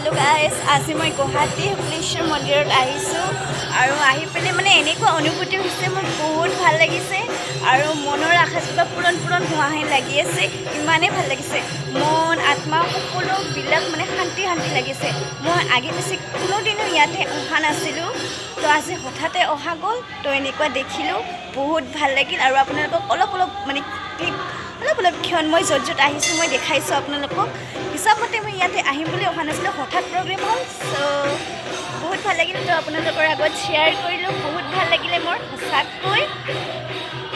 Hello guys आज मैं गुवाहाटी शुक्लेश्वर मंदिर आही मैं एनेकुवा अनुभूति मोर बहुत भल लगिसे और मनर आशा कितना पूरण पूरण हुआ लगी आसे इमाने भल लगिसे मन आत्मा सकलोबिलक माने शांति शांति लगिसे मैं आगे पिछे कोनो दिन इते अहा नासिलो तो आज हठाते अहा गल तो एनेकुवा देखिलो बहुत भल लगिल और आपनालोকক अलप अलप माने क्लिप अलप अलप क्षण मैं जत जत आहिছো मैं देखाइছো आपनालोকক हिसाब मते मैं इते आहिम बुली अहा नासिलो हठात प्रोग्राम हल सो बहुत भल लगिल तो आपनालोকৰ আগত शेयर কৰিলো बहुत भल লাগিলে मोर सचाকৈ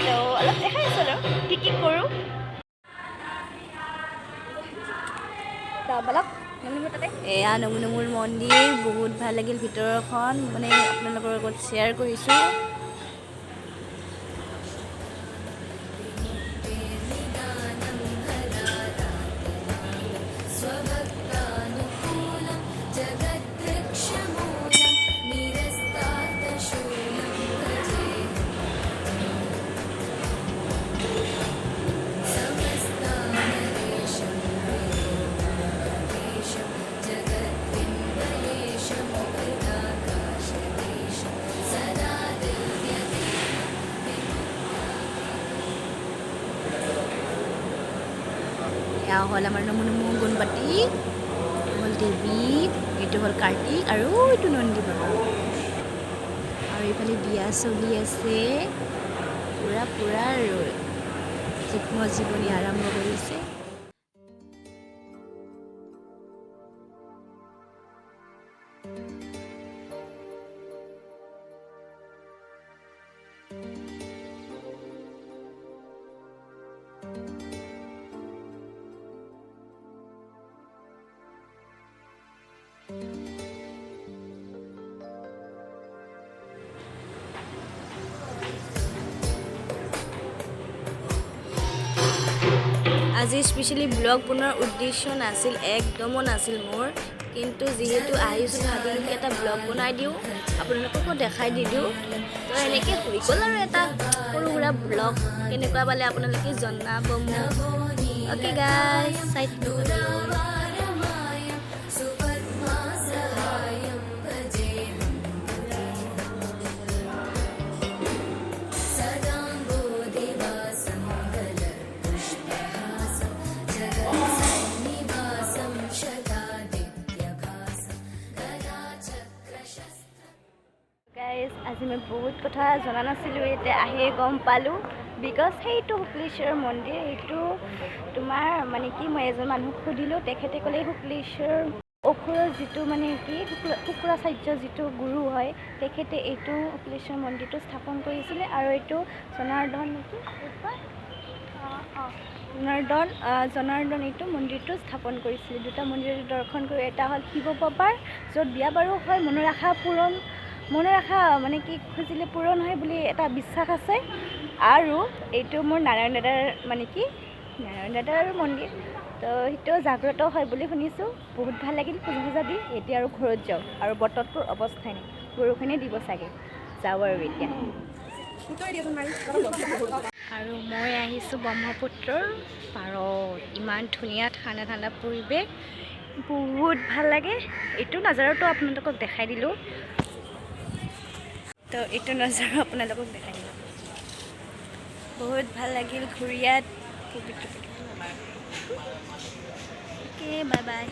तो अलप देखाइছো আৰু কি কৰো एया नमुर मंदिर बहुत भल लगिल भितरখন माने आपनालोকৰ আগত शेयर কৰিছো या हल आमार नमु नमु गुणवती हल देवी ये हल कार्तिक और ये नंदी बाबा और ये बिया चलि आछे पूरा पूरा जीवन जीवनी आरम्भ करिছে আজি स्पेशली ब्लग बनार उद्देश्य नासिल एकदमो नासिल मोर किन्तु जेहेतु आहिছো भाबिलो एटा ब्लग बनाई दिउ आपनालोकको देखाई दिउ तो एनेके হৈ গল আৰু এটা সৰু সুৰা ब्लग কেনেকুৱা পালে আপোনালোকে জনাব মোক ओके गाइस साइड आज मैं बहुत कथा जना नासिलो इते आही गम पालो बिकज हेतु शुक्लेश्वर मंदिर हेतु तुमार माने कि मैं एजन मानुह सुधिलो तेखेते कले शुक्लेश्वर अखुर जितु माने कि शुक्राचार्य जितु गुरु है तेखेते एतु शुक्लेश्वर मंदिर स्थापन करिছিলে और एतु जनार्दन नेকি जनार्दन एतु मंदिर स्थापन करिছিলে दुटा मंदिर दर्शन कर एटा हल शिव बाबार जो बिया बारू है मनर आशा पूरण मनर आशा माने कि खुजिले पूरण है बुली एटा विश्वास आछे आरो एटो मोर नारायण दादार माने कि नारायण दादार मंदिर तो हितो जाग्रत है बुली शुनिছো बहुत ভাল লাগিল पूजा पूजा दी एटी आरो घरत जाओ आरो बतरটোৰ अवस्था নাই बरखुने দিব सागे जाओ आरो এতিয়া আৰু মই আহিছো ব্ৰহ্মপুত্ৰৰ পাৰত ইমান ধুনিয়া ঠাণ্ডা ঠাণ্ডা পৰিৱেশ बहुत ভাল লাগে এটো নজাৰাটো আপোনালোকক দেখাই দিলো तो ये नजारा अपना देखा दिल बहुत भल लगिल घूरियात ओके बाय बाय।